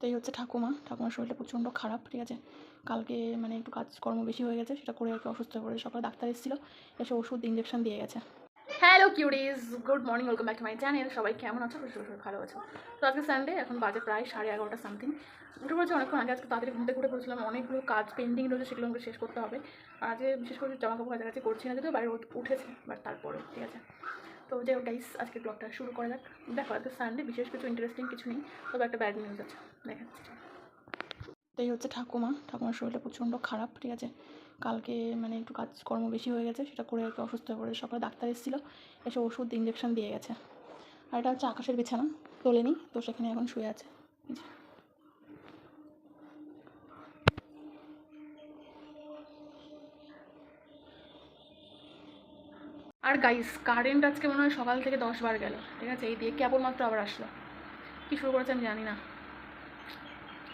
এই হচ্ছে ঠাকুমার শরীরটা প্রচণ্ড খারাপ, ঠিক আছে। কালকে মানে একটু কাজকর্ম বেশি হয়ে গেছে, সেটা করে আর কি অসুস্থ হয়ে পড়ে। সকালে ডাক্তার এসেছিলো, এসে ওষুধ ইঞ্জেকশন দিয়ে গেছে। Hello curies, good morning, welcome back to my channel. সবাই কেমন আছো? খুশি ভালো আছো? তো আজকে সানডে, এখন বাজে প্রায় 11:30 সামথিং। উঠে পড়েছে অনেকক্ষণ আগে, আজকে তাড়াতাড়ি ঘুমতে ঘুরে পড়েছিলাম। অনেকগুলো কাজ পেন্ডিং রয়েছে, সেগুলো আমাকে শেষ করতে হবে। আর আজকে বিশেষ করে জামা কাপড় কাছাকাছি করছি না, যদিও বাইরে উঠেছে, বাট তারপরে ঠিক আছে। তো যাই হোক গাইস, আজকে ব্লগটা শুরু করা যাক। দেখো আজকে সানডে, বিশেষ কিছু ইন্টারেস্টিং কিছু নেই, তবে একটা ব্যাড নিউজ আছে, দেখাচ্ছি। তো এই হচ্ছে ঠাকুমার শরীরটা প্রচণ্ড খারাপ, ঠিক আছে। কালকে মানে একটু কাজকর্ম বেশি হয়ে গেছে, সেটা করে আর কি অসুস্থ হয়ে পড়ে। সকালে ডাক্তার এসেছিলো, এসে ওষুধ ইঞ্জেকশন দিয়ে গেছে। আর এটা হচ্ছে আকাশের বিছানা, তোলেনি তো, সেখানে এখন শুয়ে আছে। আর গাইস, কারেন্ট আজকে মনে হয় সকাল থেকে 10 বার গেল, ঠিক আছে। এই দিয়ে কেবলমাত্র আবার আসলো, কী শুরু করেছে আমি জানি না।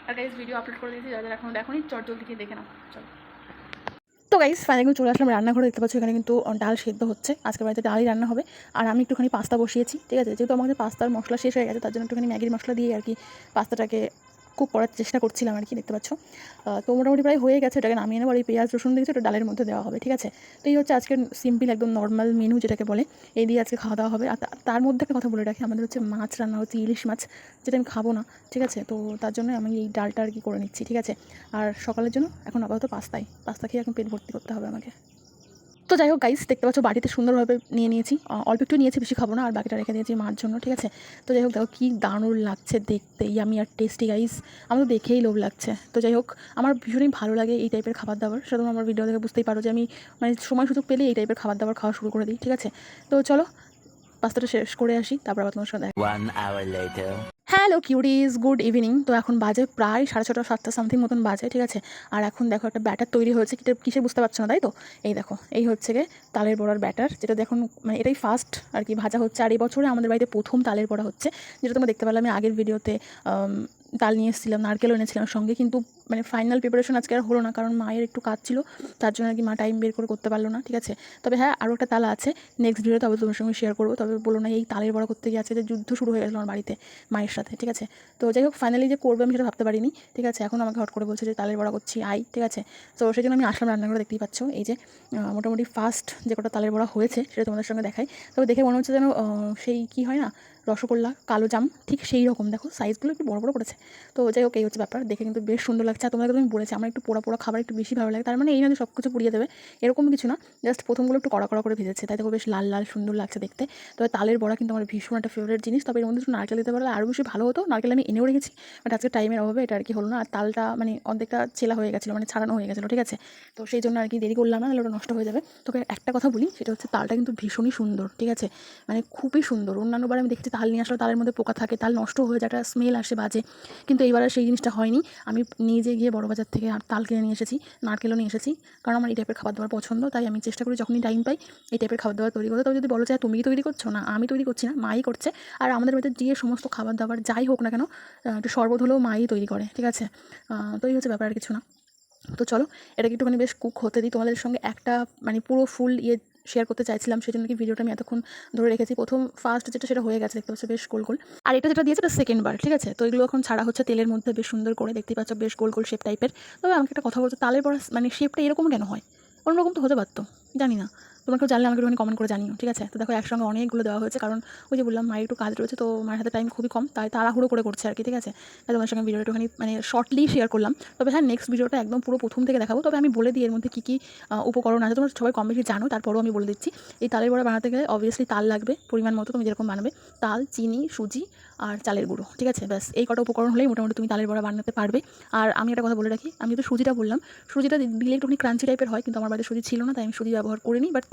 আর গাইস, ভিডিও আপলোড করে দিয়েছি, যাদের এখনও দেখোনি চট জলদি গিয়ে দেখে নাও, চলো। তো গাইস, ফাইনালি চলে আসলাম রান্নাঘরে। দেখতে পাচ্ছ এখানে কিন্তু ডাল সেদ্ধ হচ্ছে, আজকের বাড়িতে ডালই রান্না হবে। আর আমি একটুখানি পাস্তা বসিয়েছি, ঠিক আছে। যেহেতু আমাদের পাস্তার মশলা শেষ হয়ে গেছে, তার জন্য একটুখানি ম্যাগির মশলা দিয়ে আর কি পাস্তাটাকে কুক করার চেষ্টা করছিলাম আর কি, দেখতে পাচ্ছ। তো মোটামুটি প্রায় হয়ে গেছে, এটাকে নামিয়ে নেবার এই পেঁয়াজ রসুন দিয়েছে, ওটা ডালের মধ্যে দেওয়া হবে, ঠিক আছে। তো এই হচ্ছে আজকের সিম্পল একদম নর্মাল মেনু যেটাকে বলে, এই দিয়ে আজকে খাওয়া দাওয়া হবে। আর তার মধ্যে একটা কথা বলে রাখি, আমাদের হচ্ছে মাছ রান্না হচ্ছে, ইলিশ মাছ, যেটা আমি খাবো না, ঠিক আছে। তো তার জন্য আমি এই ডালটা আর কি করে নিচ্ছি, ঠিক আছে। আর সকালের জন্য এখন আপাতত পাস্তা খেয়ে এখন পেট ভর্তি করতে হবে আমাকে। তো যাই হোক গাইস, দেখতে পাচ্ছ বাড়িতে সুন্দরভাবে নিয়েছি, অল্প একটু নিয়েছি, বেশি খাবো না, আর বাকিটা রেখে দিয়েছি মার জন্য, ঠিক আছে। তো যাই হোক, দেখো কী দারুণ লাগছে দেখতে, ইয়ামি আর টেস্টি গাইস, আমার তো দেখেই লোভ লাগছে। তো যাই হোক, আমার ভীষণই ভালো লাগে এই টাইপের খাবার দাবার, সেটা তোমরা আমার ভিডিও দেখে বুঝতেই পারো যে আমি মানে সময় সুযোগ পেলে এই টাইপের খাবার দাবার খাওয়া শুরু করে দিই, ঠিক আছে। তো চলো পাস্তাটা শেষ করে আসি, তারপর আবার তোমার সাথে। Hello curies, good evening. তো এখন বাজে প্রায় 6:30 7টা সামথিং মতন বাজে, ঠিক আছে। আর এখন দেখো একটা ব্যাটার তৈরি হয়েছে, কিসের বুঝতে পারছো না তাই তো। এই দেখো, এই হচ্ছে গিয়ে তালের বড়ার ব্যাটার, যেটা দেখুন মানে এটাই ফার্স্ট আর কি ভাজা হচ্ছে। আর এই বছরে আমাদের বাড়িতে প্রথম তালের বড়া হচ্ছে, যেটা তোমরা দেখতে পেলে আমি আগের ভিডিওতে। তাল নিয়ে এসেছিলাম, নারকেলও এনেছিলাম সঙ্গে, কিন্তু মানে ফাইনাল প্রিপারেশন আজকে আর হলো না, কারণ মায়ের একটু কাজ ছিল, তার জন্য আর কি মা টাইম বের করে করতে পারলো না, ঠিক আছে। তবে হ্যাঁ, আরও একটা তাল আছে, নেক্সট ভিডিও তবে তোমার সঙ্গে শেয়ার করবো। তবে বলো না, এই তালের বড়া করতে গিয়ে আজকে যে যুদ্ধ শুরু হয়ে গেল আমার বাড়িতে মায়ের সাথে, ঠিক আছে। তো যাই হোক, ফাইনালি যে করবো আমি সেটা ভাবতে পারিনি, ঠিক আছে। এখন আমাকে হট করে বলছে যে তালের বড়া করছি আই, ঠিক আছে। তো সেই জন্য আমি আসলাম রান্নাঘরে, দেখতেই পাচ্ছ এই যে মোটামুটি ফার্স্ট যে কটা তালের বড়া হয়েছে সেটা তোমাদের সঙ্গে দেখাই। তবে দেখে মনে হচ্ছে যেন সেই কী হয় না, রসগোল্লা কালো জাম, ঠিক সেই রকম, দেখো সাইজগুলো একটু বড় বড় করেছে। তো যাই হোক, এই হচ্ছে ব্যাপার, দেখে কিন্তু বেশ সুন্দর লাগছে। আর তোমাদেরকে আমি বলেছি আমার একটু পোড়া পোড়া খাবার একটু বেশি ভালো লাগে, তার মানে এই না যে সব কিছু পুড়িয়ে দেবে, এরকম কিছু না, জাস্ট প্রথমগুলো একটু কড়া কড়া করে ভেজেছে, তাই দেখো বেশ লাল লাল সুন্দর লাগছে দেখতে। তবে তালের বড়া কিন্তু আমার ভীষণ একটা ফেভারিট জিনিস। তবে এর মধ্যে একটু নারকেল দিতে পারলে আরও বেশি ভালো হতো। নারকেল আমি এনেও রেখেছি, বাট আজকে টাইমের অভাবে এটা আর কি হলো না। আর তালটা মানে অর্ধেকটা ছেলা হয়ে গেছিলো, মানে ছাড়ানো হয়ে গেছিলো, ঠিক আছে। তো সেই জন্য আর কি দেরি করলাম না, নাহলে ওটা নষ্ট হয়ে যাবে। তবে একটা কথা বলি, সেটা হচ্ছে তালটা কিন্তু ভীষণই সুন্দর, ঠিক আছে, মানে খুবই সুন্দর। অন্যান্যবার আমি দেখছি তাল নিয়ে আসলে তালের মধ্যে পোকা থাকে, তাল নষ্ট হয়ে যায়, একটা স্মেল আসে বাজে, কিন্তু এইবার আর সেই জিনিসটা হয়নি। আমি নিজে গিয়ে বড়বাজার থেকে তাল কিনে নিয়ে এসেছি, নারকেলও নিয়ে এসেছি, কারণ আমার এই টাইপের খাবার দাবার পছন্দ। তাই আমি চেষ্টা করি যখনই টাইম পাই এই টাইপের খাবার দাবার তৈরি করতে। তবে যদি বলো যে তুমি কি তৈরি করছো, না আমি তৈরি করছি না, মাই করছে। আর আমাদের বাড়িতে যে সমস্ত খাবার দাবার যাই হোক না কেন, একটু শরবত হলেও মাই তৈরি করে, ঠিক আছে। তো এই হচ্ছে ব্যাপার, আর কিছু না। তো চলো এটাকে একটুখানি বেশ কুক হতে দিই। তোমাদের সঙ্গে একটা মানে পুরো ফুল শেয়ার করতে চাইছিলাম, সেই জন্য কি ভিডিওটা আমি এতক্ষণ ধরে রেখেছি। প্রথম ফার্স্ট যেটা সেটা হয়ে গেছে, দেখতে পাচ্ছ বেশ গোল গোল। আর এটা যেটা দিয়েছে এটা সেকেন্ড বার, ঠিক আছে। তো এগুলো এখন ছাড়া হচ্ছে তেলের মধ্যে বেশ সুন্দর করে, দেখতেই পাচ্ছ বেশ গোল গোল শেপ টাইপের। তবে আমাকে একটা কথা বলছো, তালের বড়া মানে শেপটা এরকম কেন হয়? অন্যরকম তো হতে পারতো, জানি না। তোমরা কেউ জানলে আমাকে একটুখানি কমেন্ট করে জানিও, ঠিক আছে। তো দেখো একসঙ্গে অনেকগুলো দেওয়া হয়েছে, কারণ ওই যে বললাম মায়ের একটু কাজ রয়েছে, তো মায়ের হাতে টাইম খুবই কম, তাই তাড়াহুড়ো করে করছে আর কি, ঠিক আছে। তাই তোমার সঙ্গে ভিডিওটা একটুখানি মানে শর্টলি শেয়ার করলাম। তবে হ্যাঁ, নেক্সট ভিডিওটা একদম পুরো প্রথম থেকে দেখাবো। তবে আমি বলে দিই এর মধ্যে কী কী উপকরণ আছে, তোমরা সবাই কম বেশি জানো, তারপরেও আমি বলে দিচ্ছি। এই তালের বড়া বানাতে গেলে অবভিয়াসলি তাল লাগবে পরিমাণ মতো, তুমি যেরকম বানাবে, তাল, চিনি, সুজি আর চালের গুঁড়ো, ঠিক আছে। ব্যাস এই কটা উপকরণ হলেই মোটামুটি তুমি তালের বড়া বানাতে পারবে। আর আমি একটা কথা বলে রাখি, আমি তো সুজিটা বললাম, সুজিটা দিলে একটুখানি ক্রাঞ্চি টাইপের হয়, কিন্তু আমার বাড়িতে সুজি ছিল না, তাই আমি সুজি ব্যবহার করিনি। বাট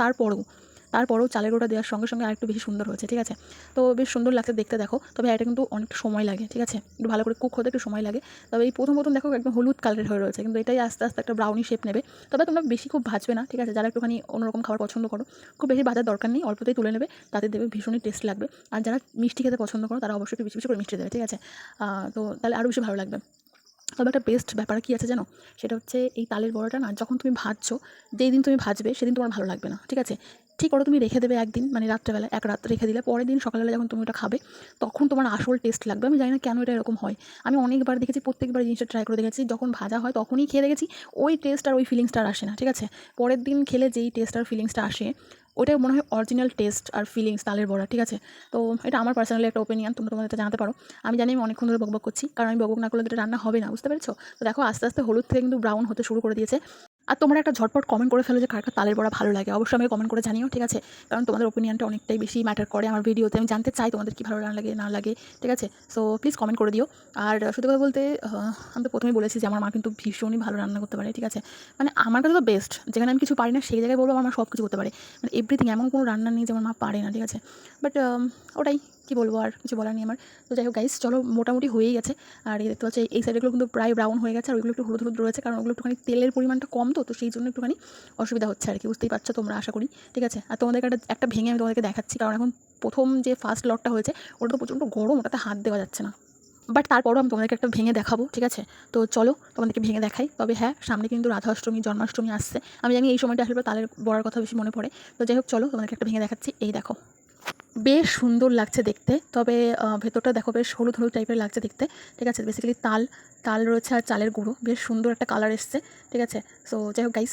তারপরেও চালের গুঁড়োটা দেওয়ার সঙ্গে সঙ্গে আরেকটু বেশি সুন্দর হয়েছে, ঠিক আছে। তো বেশ সুন্দর লাগছে দেখতে, দেখো। তবে এটা কিন্তু অনেকটা সময় লাগে, ঠিক আছে, একটু ভালো করে কুক হতে একটু সময় লাগে। তবে এই প্রথম দেখো একদম হলুদ কালারের হয়ে রয়েছে, কিন্তু এটাই আস্তে আস্তে একটা ব্রাউনি শেপ নেবে। তবে তোমরা বেশি খুব ভাজবে না, ঠিক আছে। যারা একটুখানি অন্যরকম খাবার পছন্দ করো, খুব বেশি ভাজার দরকার নেই, অল্পতেই তুলে নেবে, তাতে দেবে ভীষণই টেস্ট লাগবে। আর যারা মিষ্টি খেতে পছন্দ করো তারা অবশ্যই একটু বেশি বেশি করে মিষ্টি দেবে, ঠিক আছে। তো তাহলে আরও বেশি ভালো লাগবে। তবে একটা বেস্ট ব্যাপার কী আছে জানো, সেটা হচ্ছে এই তালের বড়াটা না যখন তুমি ভাজছো, যেই দিন তুমি ভাজবে সেদিন তোমার ভালো লাগবে না, ঠিক আছে। ঠিক ওটা তুমি রেখে দেবে একদিন, মানে রাত্রেবেলা এক রাত রেখে দিলে পরের দিন সকালবেলা যখন তুমি ওটা খাবে তখন তোমার আসল টেস্ট লাগবে। আমি জানি না কেন এটা এরকম হয়, আমি অনেকবার দেখেছি, প্রত্যেকবার জিনিসটা ট্রাই করে দেখেছি, যখন ভাজা হয় তখনই খেয়ে দেখেছি ওই টেস্ট আর ওই ফিলিংসটা আর আসে না, ঠিক আছে। পরের দিন খেলে যেই টেস্ট আর ফিলিংসটা আসে ওটাই মনে হয় অরিজিনাল টেস্ট আর ফিলিংস তালের বড়া, ঠিক আছে। তো এটা আমার পার্সোনালি একটা ওপিনিয়ন, তোমরা তোমাদের এটা জানাতে পারো। আমি জানি আমি অনেকক্ষণ ধরে বকবক করছি, কারণ আমি বকবক না করলে এটা রান্না হবে না, বুঝতে পেরেছো। তো দেখো আস্তে আস্তে হলুদ থেকে কিন্তু ব্রাউন হতে শুরু করে দিয়েছে। আর তোমরা একটা ঝটপট কমেন্ট করে ফেলো যে কার কার তালের বড়া ভালো লাগে, অবশ্যই আমাকে কমেন্ট করে জানিও, ঠিক আছে। কারণ তোমাদের ওপিনিয়নটা অনেকটাই বেশি ম্যাটার করে আমার ভিডিওতে, আমি জানতে চাই তোমাদের কী ভালো লাগে না লাগে, ঠিক আছে। সো প্লিজ কমেন্ট করে দিও। আর সত্যি কথা বলতে আমি তো প্রথমেই বলেছি যে আমার মা কিন্তু ভীষণই ভালো রান্না করতে পারে, ঠিক আছে। মানে আমার কাছে তো বেস্ট, যেখানে আমি কিছু পারি না সেই জায়গায় বলবো আমার মা সব কিছু করতে পারে, মানে এভরিথিং, এমন কোনো রান্না নেই যে আমার মা পারে না, ঠিক আছে। বাট ওটাই, কী বলবো, আর কিছু বলার নেই আমার। তো যাই হোক গাইস, চলো মোটামুটি হয়েই গেছে। আর এই দেখতে পাচ্ছি এই সাইডগুলো কিন্তু প্রায় ব্রাউন হয়ে গেছে, আর ওইগুলো একটু হলুদ হলুদ রয়েছে, কারণ ওগুলো একটুখানি তেলের পরিমাণটা কম, তো সেই জন্য একটুখানি অসুবিধা হচ্ছে আর কি, বুঝতেই পারছো তোমরা আশা করি, ঠিক আছে। আর তোমাদেরকে একটা ভেঙে আমি তোমাদেরকে দেখাচ্ছি, কারণ এখন প্রথম যে ফার্স্ট লটটা হয়েছে ওটা তো প্রচণ্ড গরম, ওটাতে হাত দেওয়া যাচ্ছে না, বাট তারপরও আমি তোমাদেরকে একটা ভেঙে দেখাবো, ঠিক আছে। তো চলো তোমাদেরকে ভেঙে দেখাই। তবে হ্যাঁ, সামনে কিন্তু রাধাষ্টমী জন্মাষ্টমী আসছে, আমি জানি এই সময়টা আসলে তালের বড়ার কথা বেশি মনে পড়ে। তো যাই হোক চলো তোমাদেরকে একটা ভেঙে দেখাচ্ছি, এই দেখো বেশ সুন্দর লাগছে দেখতে। তবে ভেতরটা দেখো বেশ হলুদ হলুদ টাইপের লাগছে দেখতে, ঠিক আছে। বেসিক্যালি তাল তাল রয়েছে আর চালের গুঁড়ো, বেশ সুন্দর একটা কালার এসছে, ঠিক আছে। সো যাই হোক গাইস,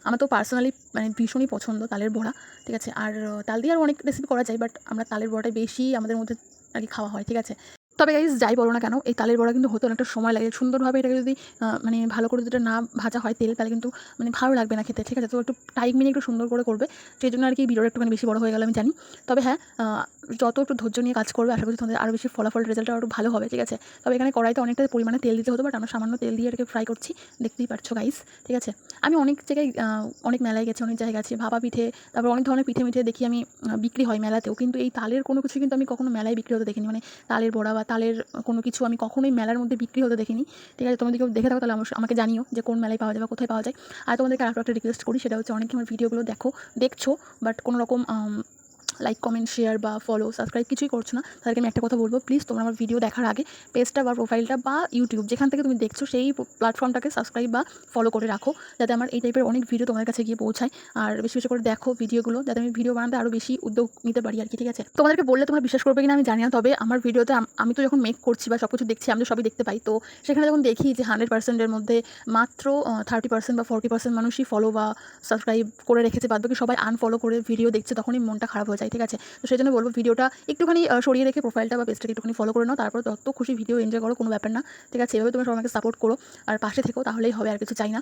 আমার তো পার্সোনালি মানে ভীষণই পছন্দ তালের বড়া, ঠিক আছে। আর তাল দিয়ে আর অনেক রেসিপি করা যায়, বাট আমরা তালের বড়াটাই বেশি আমাদের মধ্যে আর কি খাওয়া হয়, ঠিক আছে। তবে গাইস যাই বলো না কেন, এই তালের বড়া কিন্তু হতে অনেকটা সময় লাগে সুন্দরভাবে। এটাকে যদি মানে ভালো করে যদি না ভাজা হয় তেল, তাহলে কিন্তু মানে ভালো লাগবে না খেতে, ঠিক আছে। তো একটু টাইম নিয়ে একটু সুন্দর করে করবে, সেই জন্য আর কি ভিডিওটা একটুখানি বেশি বড় হয়ে গেল আমি জানি। তবে হ্যাঁ, যত একটু ধৈর্য নিয়ে কাজ করবে আশা করি তোমাদের আরও বেশি ফলাফল রেজাল্টটা আরও ভালো হবে, ঠিক আছে। তবে এখানে কড়াইতে অনেকটা পরিমাণে তেল দিতে হতো, বাট আমরা সামান্য তেল দিয়ে এটাকে ফ্রাই করছি, দেখতেই পারছো গাইস, ঠিক আছে। আমি অনেক জায়গায় অনেক মেলায় গেছি, অনেক জায়গায় গেছি, ভাপা পিঠে, তারপর অনেক ধরনের পিঠে মিঠে দেখি আমি বিক্রি হয় মেলাতেও, কিন্তু এই তালের কোনো কিছু কিন্তু আমি কখনো মেলায় বিক্রি হতে দেখিনি, মানে তালের বড়া বা তালের কোনো কিছু আমি কখনোই মেলার মধ্যে বিক্রি হতে দেখিনি, ঠিক আছে। তোমাদের কেউ দেখে থাকো তাহলে আমাকে জানিও যে কোন মেলায় পাওয়া যায় বা কোথায় পাওয়া যায়। আর তোমাদেরকে আরেকটা একটা রিকোয়েস্ট করি, সেটা হচ্ছে অনেকে আমার ভিডিওগুলো দেখছো, বাট কোনো রকম লাইক কমেন্ট শেয়ার বা ফলো সাবস্ক্রাইব কিছুই করছো না, তাদেরকে আমি একটা কথা বলবো, প্লিজ তোমরা আমার ভিডিও দেখার আগে পেজটা বা প্রোফাইলটা বা ইউটিউব যেখান থেকে তুমি দেখছো সেই প্ল্যাটফর্মটাকে সাবস্ক্রাইব বা ফলো করে রাখো, যাতে আমার এই টাইপের অনেক ভিডিও তোমাদের কাছে গিয়ে পৌঁছায়। আর বেশি বেশি করে দেখো ভিডিওগুলো, যাতে আমি ভিডিও বানাতে আরও বেশি উদ্যোগ নিতে পারি আর কি, ঠিক আছে। তোমাদেরকে বললে তোমরা বিশ্বাস করবে কিনা আমি জানি না, তবে আমার ভিডিওতে আমি তো যখন মেক করছি বা সব কিছু দেখছি, আমি তো সবই দেখতে পাই, তো সেখানে যখন দেখি যে 100%-এর মধ্যে মাত্র 30% বা 40% মানুষই ফলো বা সাবস্ক্রাইব করে রেখেছে, বাদ বাকি সবাই আনফলো করে ভিডিও দেখছে, তখনই মনটা খারাপ হয়ে যায়, ঠিক আছে। তো সেই জন্য বলবো ভিডিওটা একটুখানি সরিয়ে রেখে প্রোফাইলটা বা পেজটাকে একটুখানি ফলো করে নাও, তারপর তত খুশি ভিডিও এনজয় করো, কোনো ব্যাপার না, ঠিক আছে। এভাবে তোমরা সবাই আমাকে সাপোর্ট করো আর পাশে থেকো, তাহলেই হবে, আর কিছু চাই না।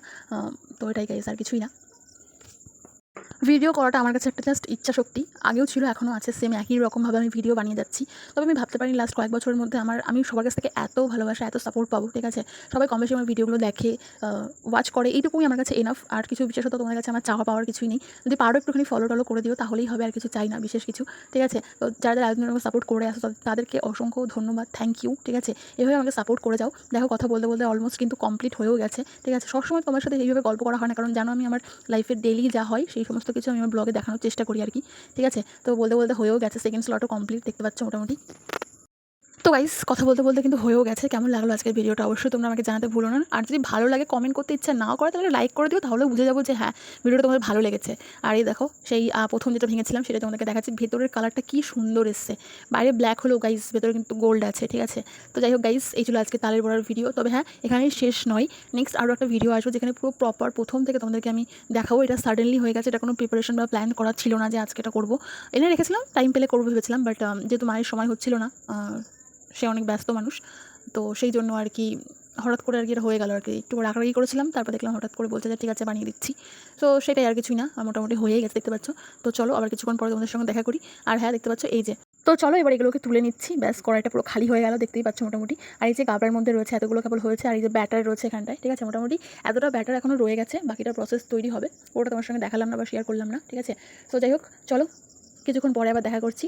তো এটাই গাইস, আর কিছুই না। ভিডিও করাটা আমার কাছে একটা জাস্ট ইচ্ছা শক্তি, আগেও ছিল এখনও আছে, সেম একই রকমভাবে আমি ভিডিও বানিয়ে যাচ্ছি। তবে আমি ভাবতে পারি লাস্ট কয়েক বছরের মধ্যে আমি সবার কাছ থেকে এত ভালোবাসা এত সাপোর্ট পাবো, ঠিক আছে। সবাই কম বেশি আমার ভিডিওগুলো দেখে, ওয়াচ করে, এইটুকুই আমার কাছে এনাফ। আর কিছু বিশেষত তোমার কাছে আমার চাওয়া পাওয়ার কিছুই নেই, যদি পারো একটুখানি ফলো টলো করে দিও তাহলেই হবে, আর কিছু চাই না বিশেষ কিছু, ঠিক আছে। তো যারা যারা একজন সাপোর্ট করে আসো তাদেরকে অসংখ্য ধন্যবাদ, থ্যাংক ইউ, ঠিক আছে। এভাবে আমাকে সাপোর্ট করে যাও। দেখো কথা বলতে বলতে অলমোস্ট কিন্তু কমপ্লিট হয়েও গেছে, ঠিক আছে। সবসময় তোমার সাথে এইভাবে গল্প করা হয় না, কারণ জানো আমি আমার লাইফের ডেইলি যা হয় সেই সমস্ত কিছু আমি আমার ব্লগে দেখানোর চেষ্টা করি আর কি, ঠিক আছে। তো বলতে বলতে হয়েও গেছে, সেকেন্ড স্লটও কমপ্লিট, দেখতে পাচ্ছ মোটামুটি। তো গাইস কথা বলতে বলতে কিন্তু হয়েও গেছে। কেমন লাগলো আজকের ভিডিওটা অবশ্যই তোমরা আমাকে জানাতে ভুলো না। আর যদি ভালো লাগে, কমেন্ট করতে ইচ্ছা নাও করে, তাহলে লাইক করে দিও, তাহলে বুঝে যাবো যে হ্যাঁ ভিডিওটা তোমাদের ভালো লেগেছে। আর এই দেখো সেই প্রথম যেটা ভেঙেছিলাম সেটা তোমাদেরকে দেখাচ্ছি, ভেতরের কালারটা কি সুন্দর এসছে, বাইরে ব্ল্যাক হলেও গাইস ভেতরে কিন্তু গোল্ড আছে, ঠিক আছে। তো যাই হোক গাইস, এই ছিল আজকে তালের বড়ার ভিডিও। তবে হ্যাঁ, এখানেই শেষ নয়, নেক্সট আরও একটা ভিডিও আসবে যেখানে পুরো প্রপার প্রথম থেকে তোমাদেরকে আমি দেখাবো। এটা সাডেনলি হয়ে গেছে, এটা কোনো প্রিপারেশন বা প্ল্যান করা ছিল না যে আজকে এটা করবো, এনে রেখেছিলাম, টাইম পেলে করবো ভেবেছিলাম, বাট যেহেতু মায়ের সময় হচ্ছিল না, সে অনেক ব্যস্ত মানুষ, তো সেই জন্য আর কি হঠাৎ করে আর কি এটা হয়ে গেল আর কি। একটু রাগারাগি করেছিলাম, তারপর দেখলাম হঠাৎ করে বলছে যে ঠিক আছে বানিয়ে দিচ্ছি। তো সেটাই, আর কিছুই না, মোটামুটি হয়ে গেছে দেখতে পাচ্ছ। তো চলো আবার কিছুক্ষণ পরে তোমাদের সঙ্গে দেখা করি। আর হ্যাঁ দেখতে পাচ্ছ এই যে, তো চলো এবার এগুলোকে তুলে নিচ্ছি, ব্যাস কড়াইটা পুরো খালি হয়ে গেল, দেখতেই পাচ্ছ মোটামুটি। আর এই যে গাবড়ার মধ্যে রয়েছে এতগুলো কেবল হয়েছে, আর এই যে ব্যাটার রয়েছে এখানটায়, ঠিক আছে। মোটামুটি এতটা ব্যাটার এখনও রয়ে গেছে, বাকিটা প্রসেস তৈরি হবে, ওটা তোমার সঙ্গে দেখালাম না বা শেয়ার করলাম না, ঠিক আছে। তো যাই হোক চলো কিছুক্ষণ পরে আবার দেখা করছি।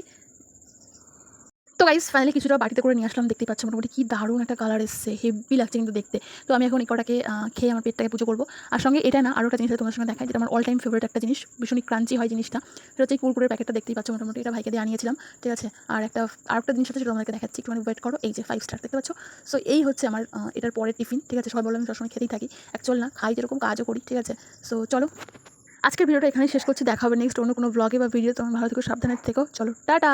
তো গাইস ফাইনালি কিছুটা বাটিতে করে নিয়ে আসলাম, দেখতেই পাচ্ছ মোটামুটি কি দারুণ একটা কালার এসছে, হেভি লাগছে কিন্তু দেখতে। তো আমি এখন এই কটাকে খেয়ে আমার পেটটাকে পুজো করবো। আর সঙ্গে এটা না, আরও একটা জিনিস তোমার সঙ্গে দেখাই, যেটা আমার অল টাইম ফেভারিট একটা জিনিস, ভীষণই ক্রাঞ্চি হয় জিনিসটা। সেটা হচ্ছে কুরকুরের প্যাকেটটা, দেখতেই পাচ্ছ মোটামুটি এটা ভাইকে দিয়ে আনিয়েছিলাম, ঠিক আছে। আর একটা জিনিস আছে, সেটা তোমাকে দেখাচ্ছি, একটু ওয়েট করো। এই যে 5 স্টার দেখতে পাচ্ছ। সো এই হচ্ছে আমার এটার পরের টিফিন, ঠিক আছে। সবাই বলে আমি সবসময় খেতেই থাকি, অ্যাকচুয়াল না খাই যেরকম কাজও করি, ঠিক আছে। সো চলো আজকের ভিডিওটা এখানেই শেষ করছি, দেখা হবে নেক্সট অন্য কোনো ব্লগে বা ভিডিও। তোমার ভালো থেকো, সাবধানে থেকো, চলো টাটা।